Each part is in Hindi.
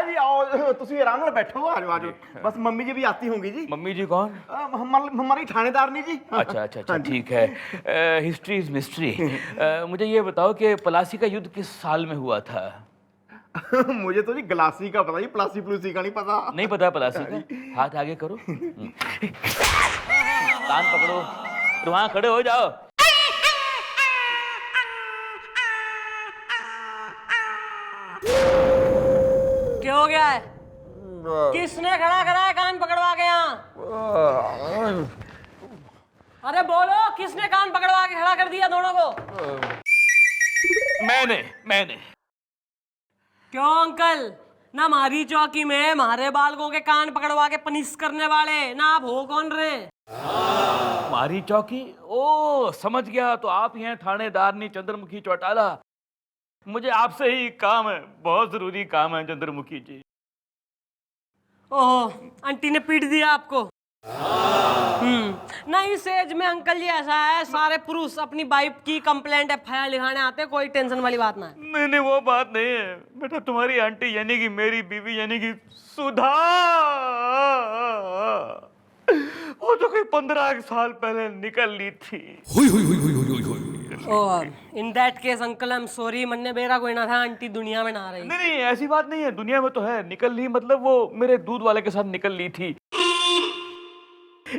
जी आओ, तुसी आराम ਨਾਲ बैठो, आ जाओ। बस मम्मी जी भी आती होंगी जी। मम्मी जी कौन? हमारी थानेदार नहीं जी। अच्छा ठीक है। History is mystery. मुझे ये बताओ कि प्लासी का युद्ध किस साल में हुआ था? मुझे तो जी गलासी का पता, जी प्लासी प्लूसी का नहीं पता। नहीं पता प्लासी का? हाथ आगे करो, कान पकड़ो और वहां खड़े हो जाओ। क्या हो गया है? किसने खड़ा करा है कान पकड़वा के यहाँ? अरे बोलो, किसने कान पकड़वा के खड़ा कर दिया दोनों को? मैंने। क्यों अंकल? ना हमारी चौकी में हमारे बालकों के कान पकड़वा के पनिश करने वाले ना आप हो कौन रहे? हमारी चौकी? ओ समझ गया, तो आप ही हैं थानेदारनी चंद्रमुखी चौटाला। मुझे आपसे ही काम है, बहुत जरूरी काम है चंद्रमुखी जी। ओहो, आंटी ने पीट दिया आपको? नहीं, इस एज में अंकल जी ऐसा है, सारे पुरुष अपनी वाइफ की कंप्लेंट एफआईआर लिखाने आते, कोई टेंशन वाली बात ना है। नहीं वो बात नहीं है बेटा, तुम्हारी आंटी यानी कि मेरी बीवी यानी कि सुधा, वो तो कोई 15 साल पहले निकल ली थी। In that case uncle I am sorry, मन्ने बेरा कोई ना था, आंटी दुनिया में ना रही। नहीं ऐसी बात नहीं है, दुनिया में तो है, निकल ली मतलब वो मेरे दूध वाले के साथ निकल ली थी।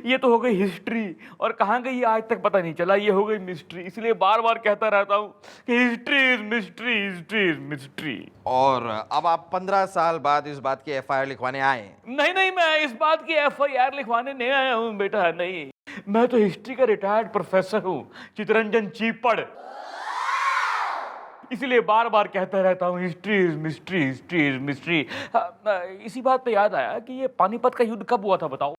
ये तो हो गई हिस्ट्री, और कहाँ गई आज तक पता नहीं चला, ये हो गई मिस्ट्री। इसलिए बार बार कहता रहता हूँ कि history is mystery, history is mystery. और अब आप 15 साल बाद इस बात की एफआईआर लिखवाने आए? नहीं, मैं इस बात की एफआईआर लिखवाने नहीं आया हूँ बेटा, नहीं। मैं तो हिस्ट्री का रिटायर्ड प्रोफेसर हूँ, चितरंजन चीपड़। इसलिए बार बार कहता रहता हूँ history is mystery, history is mystery. इसी बात पे याद आया कि ये पानीपत का युद्ध कब हुआ था बताओ?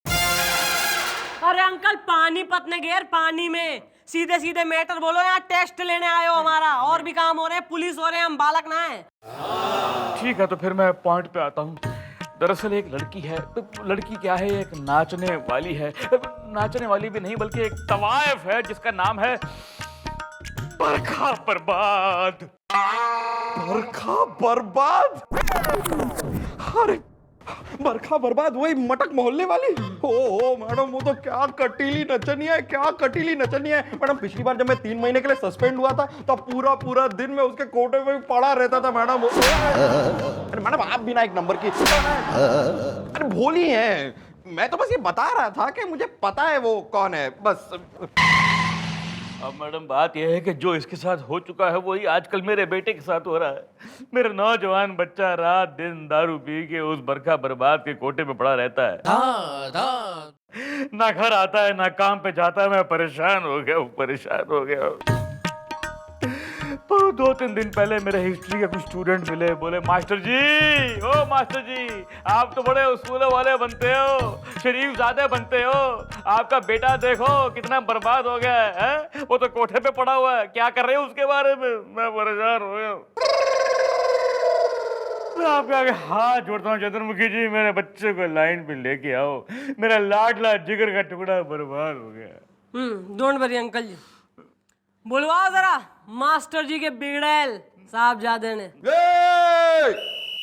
अरे अंकल, पानीपत ने घेर पानी में, सीधे सीधे मैटर बोलो, यहाँ टेस्ट लेने आए हो हमारा, और भी काम हो रहे हैं, पुलिस हो रहे हैं, हम बालक ना है। ठीक है, तो फिर मैं पॉइंट पे आता हूँ। दरअसल एक लड़की है, तो लड़की क्या है, एक नाचने वाली है, नाचने वाली भी नहीं बल्कि एक तवायफ है जिसका नाम है बरखा बर्बाद। बरखा बर्बाद? अरे बरखा बर्बाद, वही मटक मोहल्ले वाली? ओ मैडम, वो तो क्या कटीली नचनी है, क्या कटीली नचनी है मैडम। पिछली बार जब मैं 3 महीने के लिए सस्पेंड हुआ था तो पूरा दिन में उसके कोटे में पड़ा रहता था मैडम। अरे मैडम, आप भी ना एक नंबर की, अरे भोली है। मैं तो बस ये बता रहा था कि मुझे पता है वो कौन है, बस। अब मैडम बात यह है कि जो इसके साथ हो चुका है वही आजकल मेरे बेटे के साथ हो रहा है। मेरा नौजवान बच्चा रात दिन दारू पी के उस बरखा बर्बाद के कोटे में पड़ा रहता है। ना घर आता है ना काम पे जाता है। मैं परेशान हो गया हूँ। तो 2-3 दिन पहले मेरे हिस्ट्री के कुछ स्टूडेंट मिले, बोले मास्टर जी आप तो बड़े उसूलों वाले बनते हो, शरीफ ज़ादे बनते हो, आपका बेटा देखो कितना बर्बाद हो गया है, वो तो कोठे पे पड़ा हुआ है, क्या कर रहे हो उसके बारे में? मैं परेशान हो गया। मैं आपके आगे हाथ जोड़ता हूँ चंद्रमुखी जी, मेरे बच्चे को लाइन पे लेके आओ, मेरा लाडला जिगर का टुकड़ा बर्बाद हो गया। डोंट वरी अंकल जी, बुलवाओ जरा मास्टर जी के बिगड़ैल साहबजादे ने।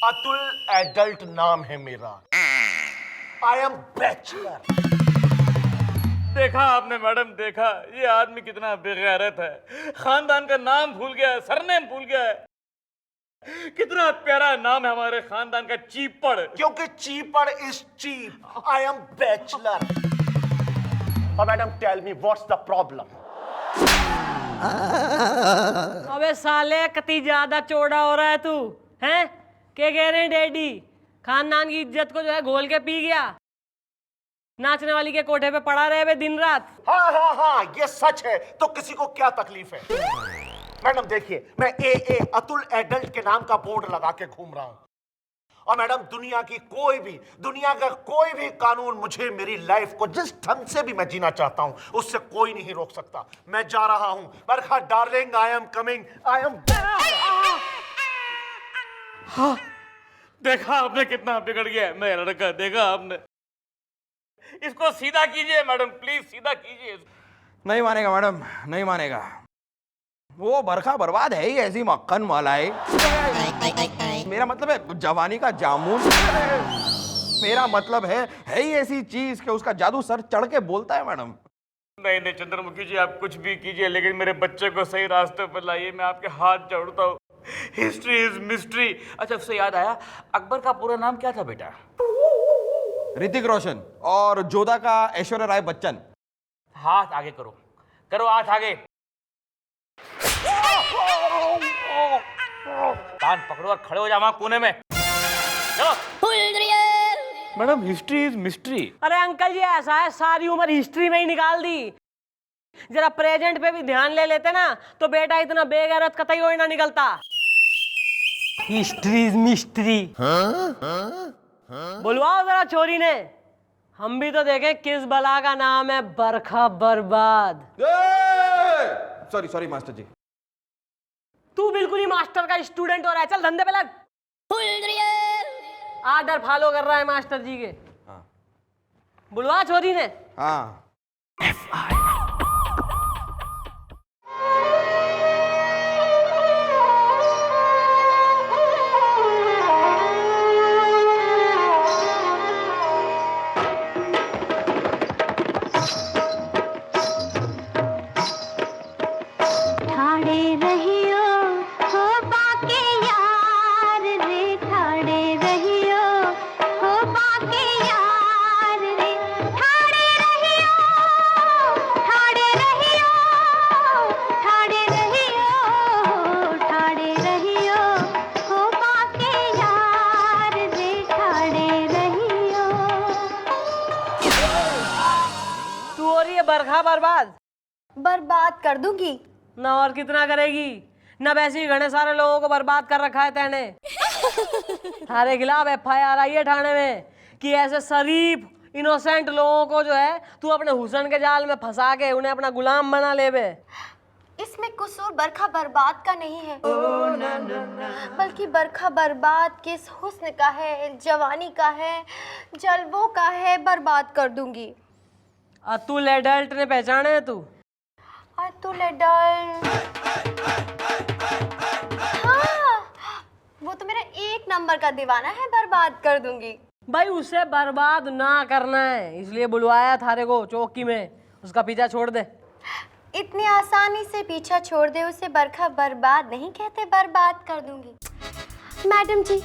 अतुल एडल्ट नाम है मेरा, आई एम बैचलर। देखा आपने मैडम, देखा ये आदमी कितना बेगैरत है, खानदान का नाम भूल गया है, सरनेम भूल गया है। कितना प्यारा नाम है हमारे खानदान का, चीपड़। क्योंकि चीपड़ is cheap. I am bachelor. और madam tell me what's the problem? अबे साले, कती ज्यादा चौड़ा हो रहा है तू, हैं? क्या कह रहे हैं डैडी? खानदान की इज्जत को जो है घोल के पी गया, नाचने वाली के कोठे पे पड़ा रहे बे दिन रात। हाँ, ये सच है, तो किसी को क्या तकलीफ है? मैडम देखिए, मैं AA अतुल एडल्ट के नाम का बोर्ड लगा के घूम रहा हूं, और मैडम दुनिया का कोई भी कानून मुझे मेरी लाइफ को जिस ढंग से भी मैं जीना चाहता हूं उससे कोई नहीं रोक सकता। मैं जा रहा हूं। Barkha darling, I am coming, I am. हाँ, देखा आपने कितना बिगड़ गया है मेरा लड़का, देखा आपने। इसको सीधा कीजिए मैडम, प्लीज सीधा कीजिए। नहीं मानेगा मैडम, नहीं मानेगा। वो बरखा बर्बाद है ही ऐसी मक्खन मलाई। मेरा मतलब है जवानी का जामुन। मेरा मतलब है ही ऐसी चीज कि उसका जादू सर चढ़ के बोलता है मैडम। नहीं नहीं चंद्रमुखी जी, आप कुछ भी कीजिए लेकिन मेरे बच्चे को सही रास्ते पर लाइए, मैं आपके हाथ जोड़ता हूँ। History is mystery. अच्छा, उससे याद आया, अकबर का पूरा नाम क्या था बेटा? ऋतिक रोशन और जोधा का ऐश्वर्या राय बच्चन। हाथ आगे करो, करो हाथ आगे। कान पकड़ो और खड़े हो जाओ वहां कोने में। चलो। Madam, history is mystery. अरे अंकल जी, ऐसा है सारी उम्र हिस्ट्री में ही निकाल दी, जरा प्रेजेंट पे भी ध्यान ले लेते ना तो बेटा इतना बेगैरत कतई हो ना निकलता। History is mystery. बुलवाओ जरा छोरी ने, हम भी तो देखें किस बला का नाम है बरखा बर्बाद। सॉरी सॉरी मास्टर जी। तू बिल्कुल ही मास्टर का स्टूडेंट हो रहा है, चल धंधे पे लग। आर्डर फॉलो कर रहा है मास्टर जी के। हाँ। बुलवा छोरी ने। हाँ। बरखा बर्बाद कर दूंगी ना, और कितना करेगी ना। वैसे ही घने सारे लोगों को बर्बाद कर रखा है तैने। थारे खिलाफ FIR आई है थाने में कि ऐसे शरीफ इनोसेंट लोगों को जो है तू अपने हुस्न के जाल में फंसा के उन्हें अपना गुलाम बना ले बे। इसमें कसूर बरखा बर्बाद का नहीं है, बल्कि बरखा बर्बाद किस हुस्न का है, जवानी का है, जलवों का है। बर्बाद कर दूंगी। अतुल एडल्ट ने पहचाने है तू? अतुल एडल्ट, हाँ, वो तो मेरा 1 नंबर का दीवाना है। बर्बाद कर दूंगी। भाई उसे बर्बाद ना करना है, इसलिए बुलवाया थारे को चौकी में। उसका पीछा छोड़ दे। इतनी आसानी से पीछा छोड़ दे उसे बरखा बर्बाद नहीं कहते। बर्बाद कर दूंगी। मैडम जी,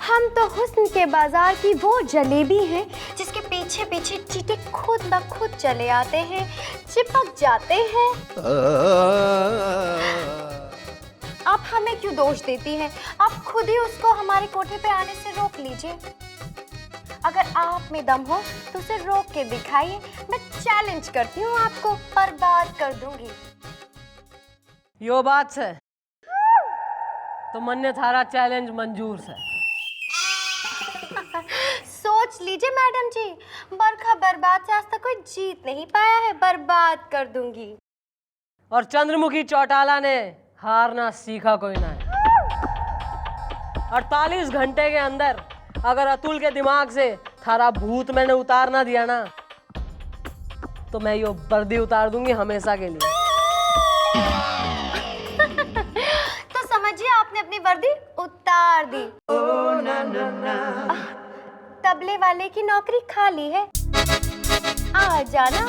हम तो हुस्न के बाजार की वो जलेबी हैं जिसके पीछे पीछे चींटे खुद ब खुद चले आते हैं, चिपक जाते हैं। आप हमें क्यों दोष देती हैं? आप खुद ही उसको हमारे कोठे पे आने से रोक लीजिए। अगर आप में दम हो तो उसे रोक के दिखाइए। मैं चैलेंज करती हूँ आपको। बर्बाद कर दूंगी। यो बात से तो मन्ने थारा चैलेंज मंजूर से। सोच लीजिए मैडम जी, बरखा बर्बाद से आज तक कोई जीत नहीं पाया है। बर्बाद कर दूंगी। और चंद्रमुखी चौटाला ने हारना सीखा कोई ना है। 48 घंटे के अंदर अगर अतुल के दिमाग से थारा भूत मैंने उतार ना दिया ना तो मैं यो वर्दी उतार दूंगी हमेशा के लिए। तो समझिए आपने अपनी वर्दी उतार दी। तबले वाले की नौकरी खाली है। आ जाना।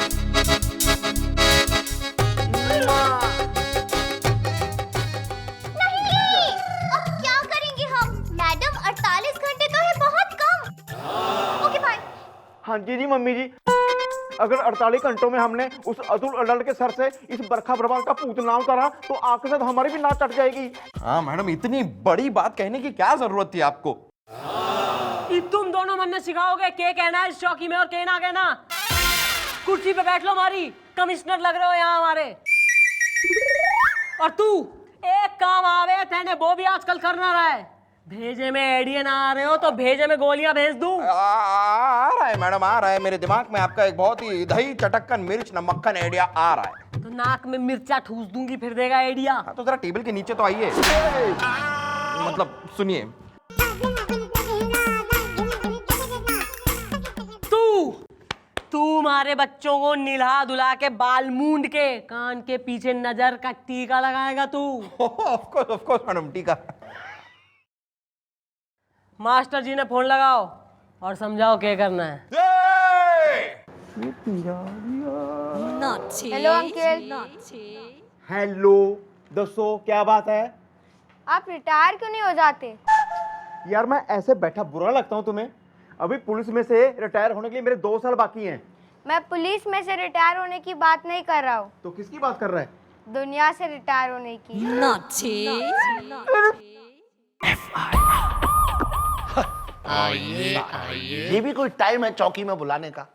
नहीं, अब क्या करेंगे हम? मैडम, 48 घंटे तो है बहुत कम। Okay bye. हाँ जी मम्मी जी, अगर 48 घंटों में हमने उस अतुल अडल्ट के सर से इस बरखा बर्बाद का पूतना उतारा तो आपके साथ हमारी भी नाक कट जाएगी। हाँ मैडम, इतनी बड़ी बात कहने की क्या जरूरत थी आपको? तुम दोनों मन ने सिखाओगे के कहना है इस चौकी में और के ना कहना। कुर्सी पे बैठ लो हमारी, कमिश्नर लग रहे हो यहाँ हमारे। और तू एक काम आवे तेने वो भी आजकल करना रहा है। भेजे में एडियन आ रहे हो तो भेजे में गोलियां भेज दूं। आ रहा है मैडम, आ रहा है। मेरे दिमाग में आपका एक बहुत ही दही चटक्कन मिर्च नमक्खन आइडिया आ रहा है। तो नाक में मिर्चा ठूस दूंगी फिर देगा आइडिया। हाँ तो जरा टेबल के नीचे तो आइए। मतलब सुनिए, तू हमारे बच्चों को निला धुला के बाल मूंद के कान के पीछे नजर का टीका लगाएगा तू। ऑफ कोर्स मैडम, टीका। मास्टर जी ने फोन लगाओ और समझाओ क्या करना है। Hello uncle. हेलो दोस्तों, क्या बात है? आप रिटायर क्यों नहीं हो जाते? यार मैं ऐसे बैठा बुरा लगता हूँ तुम्हें? अभी पुलिस में से रिटायर होने के लिए मेरे 2 साल बाकी हैं। मैं पुलिस में से रिटायर होने की बात नहीं कर रहा हूँ, तो किसकी बात कर रहा है? दुनिया से रिटायर होने की। ये भी कोई टाइम है चौकी में बुलाने का?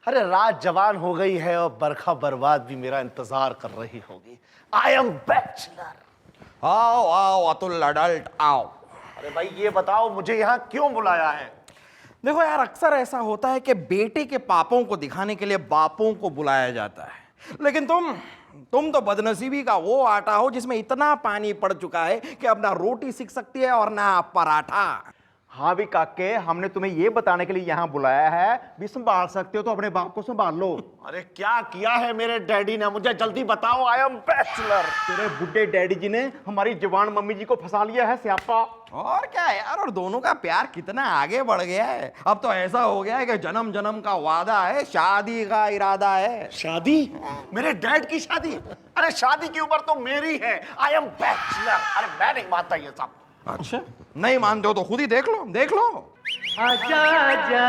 अरे रात जवान हो गई है और बरखा बर्बाद भी मेरा इंतजार कर रही होगी। आई एम बैचलर। आओ आओ अतुल अडल्ट आओ। अरे भाई ये बताओ मुझे यहाँ क्यों बुलाया है? देखो यार, अक्सर ऐसा होता है कि बेटे के पापों को दिखाने के लिए बापों को बुलाया जाता है, लेकिन तुम तो बदनसीबी का वो आटा हो जिसमें इतना पानी पड़ चुका है कि अब ना रोटी सीख सकती है और ना पराठा। हाँ भी काके, हमने तुम्हें ये बताने के लिए यहाँ बुलाया है, भी संभाल सकते हो तो अपने बाप को संभाल लो। अरे क्या किया है मेरे डैडी ने? मुझे जल्दी बताओ। आई एम बैचलर। तेरे बुड्ढे डैडी जी ने हमारी जवान मम्मी जी को फंसा लिया है स्यापा। और क्या यार, और दोनों का प्यार कितना आगे बढ़ गया है। अब तो ऐसा हो गया है कि जन्म जन्म का वादा है, शादी का इरादा है। शादी? मेरे डैड की शादी? अरे शादी की उम्र तो मेरी है। I am bachelor. अरे मैं नहीं मानता ये सब। अच्छा, नहीं मानते हो तो खुद ही देख लो, देख लो। आजा आजा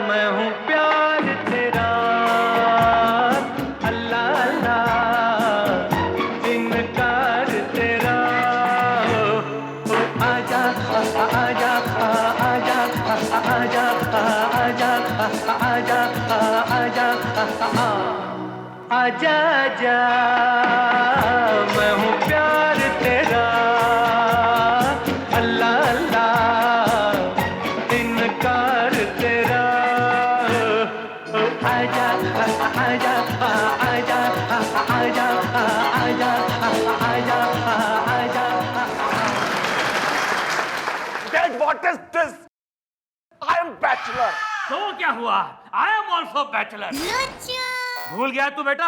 मैं हूँ प्यार तेरा, अल्लाह अल्लाह इनकार तेरा। ओ आजा आजा आजा आजा आजा आजा आजा आजा मैं हूँ प्यार तेरा, अल्लाह अल्लाह इनकार तेरा। आजा आजा आजा आजा आजा आजा आजा। Dad what is this? I am bachelor. तो क्या हुआ? I am also bachelor. भूल गया तू बेटा?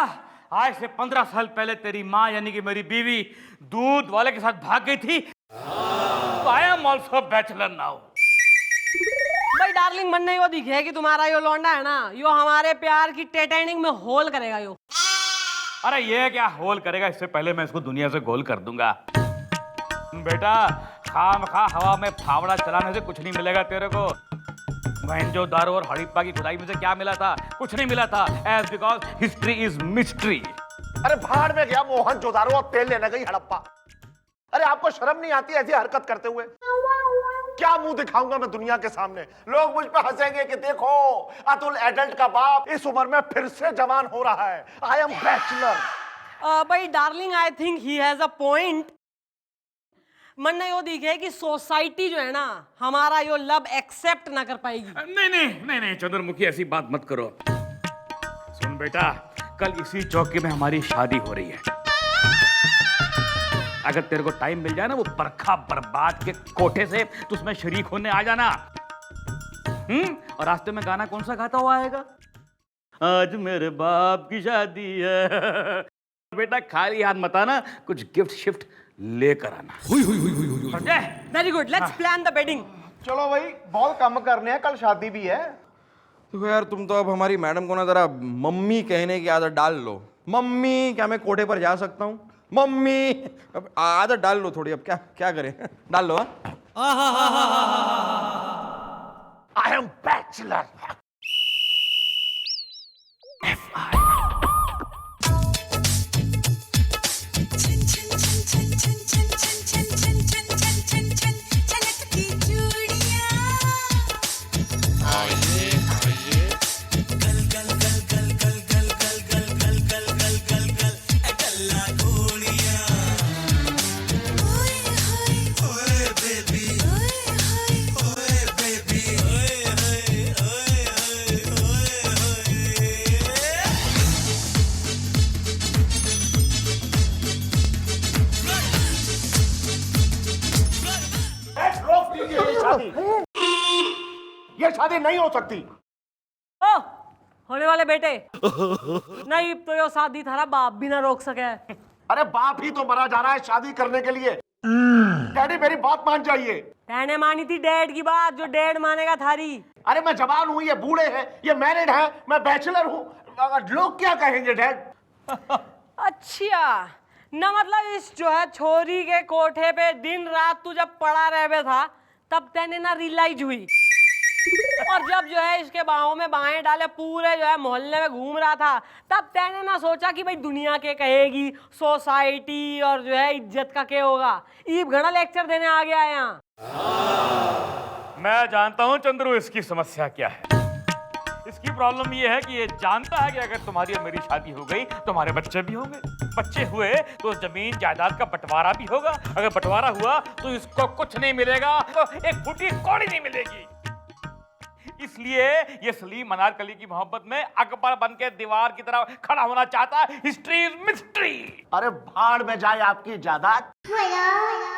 आज से 15 साल पहले तेरी माँ यानी कि मेरी बीवी दूध वाले के साथ भाग गई थी। I am also bachelor now. भाई डार्लिंग, मन नहीं वो दिखे कि तुम्हारा यो लौंडा है ना, यो हमारे प्यार की टाइटैनिक में होल करेगा यो। अरे ये क्या होल करेगा? इससे पहले मैं इसको दुनिया से गोल कर दूंगा। बेटा खामखा हवा में फावड़ा चलाने से कुछ नहीं मिलेगा तेरे को। मोहनजोदारो और हड़प्पा की खुदाई में से क्या मिला था? कुछ नहीं मिला था। As because history is mystery. अरे भाड़ में गया मोहनजोदारो और तेल लेने गई हड़प्पा। अरे आपको शर्म नहीं आती ऐसी हरकत करते हुए? क्या मुंह दिखाऊंगा मैं दुनिया के सामने? लोग मुझ पे हंसेंगे कि देखो अतुल एडल्ट का बाप इस उम्र में फिर से जवान हो रहा है। I am bachelor. भाई darling, I think he has a point. मन नहीं वो दिखे कि सोसाइटी जो है ना हमारा यो लव एक्सेप्ट ना कर पाएगी। नहीं नहीं नहीं नहीं चंद्रमुखी, ऐसी बात मत करो। सुन बेटा, कल इसी चौकी में हमारी शादी हो रही है। अगर तेरे को टाइम मिल जाए ना वो बरखा बर्बाद के कोठे से, तो उसमें शरीक होने आ जाना। और रास्ते में गाना कौन सा गाता हुआ आएगा? आज मेरे बाप की शादी है। बेटा खाली हाथ मत आना, कुछ गिफ्ट शिफ्ट लेकर आना। Very good, let's plan the wedding. चलो भाई, बहुत काम करने हैं, कल शादी भी है। तो यार तुम तो अब हमारी मैडम को ना जरा मम्मी कहने की आदत डाल लो। मम्मी, क्या मैं कोठे पर जा सकता हूँ? मम्मी, अब आदत डाल लो थोड़ी। अब क्या क्या करें, डाल लो। आई एम बैचलर। ये शादी नहीं हो सकती। ओ होने वाले बेटे, नहीं तो यो शादी थारा बाप भी ना रोक सके। अरे बाप ही तो मरा जा रहा है शादी करने के लिए। डैडी मेरी बात मान जाइए। मैंने मानी थी डैड की बात, जो डैड मानेगा थारी। अरे मैं जवान हूँ, ये बूढ़े हैं, ये मैरिड है, मैं बैचलर हूँ, लोग क्या कहेंगे डैड? अच्छा ना, मतलब इस जो है छोरी के कोठे पे दिन रात तू जब पड़ा रहे था तब तेने ना रियलाइज हुई, और जब जो है इसके बाहों में बाहें डाले पूरे जो है मोहल्ले में घूम रहा था तब तेने ना सोचा कि भाई दुनिया के कहेगी, सोसाइटी और जो है इज्जत का क्या होगा। ईब घड़ा लेक्चर देने आ गया है यहाँ। मैं जानता हूँ चंद्रू इसकी समस्या क्या है। इसकी प्रॉब्लम ये है कि ये जानता है कि अगर तुम्हारी और मेरी शादी हो गई तो हमारे बच्चे भी होंगे, बच्चे हुए तो जमीन जायदाद का बंटवारा भी होगा, अगर बंटवारा हुआ तो इसको कुछ नहीं मिलेगा, तो एक फूटी कौड़ी नहीं मिलेगी। इसलिए ये सलीम अनारकली की मोहब्बत में अकबर बन के दीवार की तरह खड़ा होना चाहता है। History is mystery. अरे भाड़ में जाए आपकी जायदाद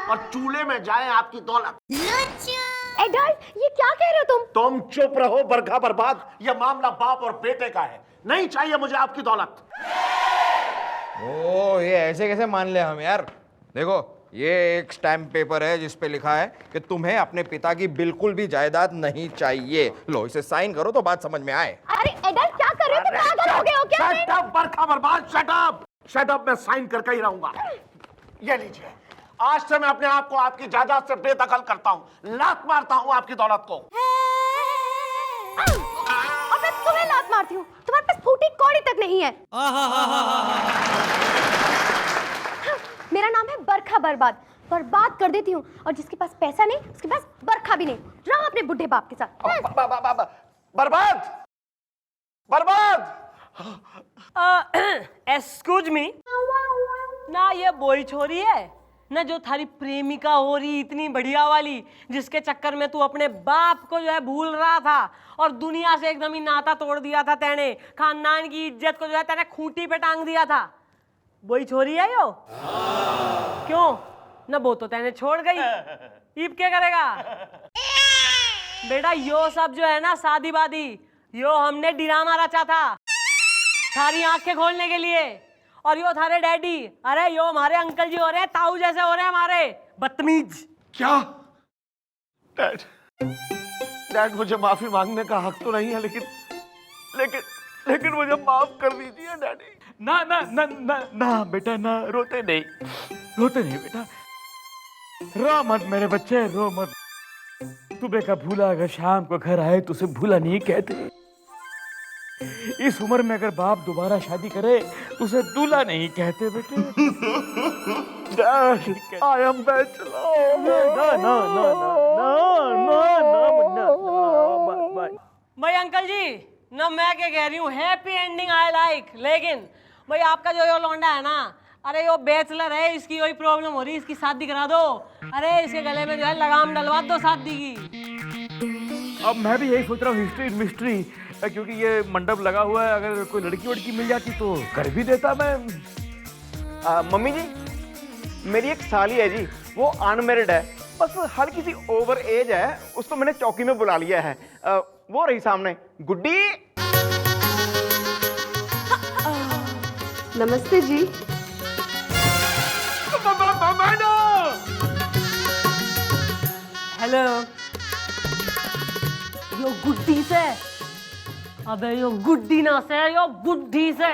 और चूल्हे में जाए आपकी दौलत। एडल्ट, ये क्या कह रहे हो तुम? तुम चुप रहो बरखा बर्बाद, ये मामला बाप और बेटे का है, नहीं चाहिए मुझे आपकी दौलत। ओ, ये ऐसे कैसे मान ले हम यार? देखो, ये एक स्टैम्प पेपर है जिस पे लिखा है कि तुम्हें अपने पिता की बिल्कुल भी जायदाद नहीं चाहिए। लो, इसे साइन करो तो बात समझ में आए। अरे एडल्ट, क्या कर रहे हो? तुम पागल हो गए हो क्या? शट अप बरखा बर्बाद, शट अप, शट अप। मैं साइन करके ही रहूंगा। ये लीजिए, आज से मैं अपने आप को आपकी जायदाद से बेदखल करता हूँ, लात मारता हूँ आपकी दौलत को। और मैं तुम्हें लात मारती हूँ? तुम्हारे पास फूटी कौड़ी तक नहीं है। मेरा नाम है बरखा बर्बाद, बर्बाद कर देती हूँ, और जिसके पास पैसा नहीं उसके पास बरखा भी नहीं। रहो अपने बुढ़े बाप के साथ। बर्बाद बर्बाद। एक्सक्यूज मी, ना ये बोई छोरी है ना जो थारी प्रेमिका हो रही इतनी बढ़िया वाली, जिसके चक्कर में तू अपने बाप को जो है भूल रहा था और दुनिया से एकदम ही नाता तोड़ दिया था तेने, खानदान की इज्जत को जो है तेने खूंटी पे टांग दिया था। वही छोरी है यो? क्यों न, वो तो तेने छोड़ गई, ईब क्या करेगा? बेटा यो सब जो है ना शादी वादी, यो हमने ड्रामा रचा था थारी आंखें खोलने के लिए, और यो थारे डैडी, अरे यो हमारे अंकल जी हो रहे हैं, ताऊ जैसे हो रहे हैं हमारे, बदतमीज। क्या? डैड, डैड मुझे माफी मांगने का हक तो नहीं है, लेकिन लेकिन लेकिन मुझे माफ कर दीजिए डैडी। ना ना ना ना ना बेटा, ना, रोते नहीं, रोते नहीं बेटा, रो मत मेरे बच्चे, रो मत। सुबह का भूला अगर शाम को घर आए तो उसे भूला नहीं कहते। इस उम्र में अगर बाप दोबारा शादी करे तो उसे दूल्हा नहीं कहते बेटे। आई एम बैचलर। ना ना ना ना ना ना ना। भाई अंकल जी, ना मैं क्या कह रही हूँ, हैप्पी एंडिंग आई लाइक, लेकिन भाई आपका जो यो लौंडा है ना, अरे यो बैचलर है, इसकी वही प्रॉब्लम हो रही है, इसकी शादी करा दो। अरे इसके गले में जो है लगाम डलवा दो शादी की। अब मैं भी यही सोच रहा हूँ, हिस्ट्री इज मिस्ट्री, क्योंकि ये मंडप लगा हुआ है, अगर कोई लड़की वड़की मिल जाती तो कर भी देता मैं। मम्मी जी, मेरी एक साली है जी, वो अनमेरिड है, बस हल्की सी ओवर एज है, उसको मैंने चौकी में बुला लिया है। वो रही सामने, गुड्डी। नमस्ते जी। हेलो, यो गुड्डी से, अबे यो गुड्डी ना से, यो बुड्ढी से।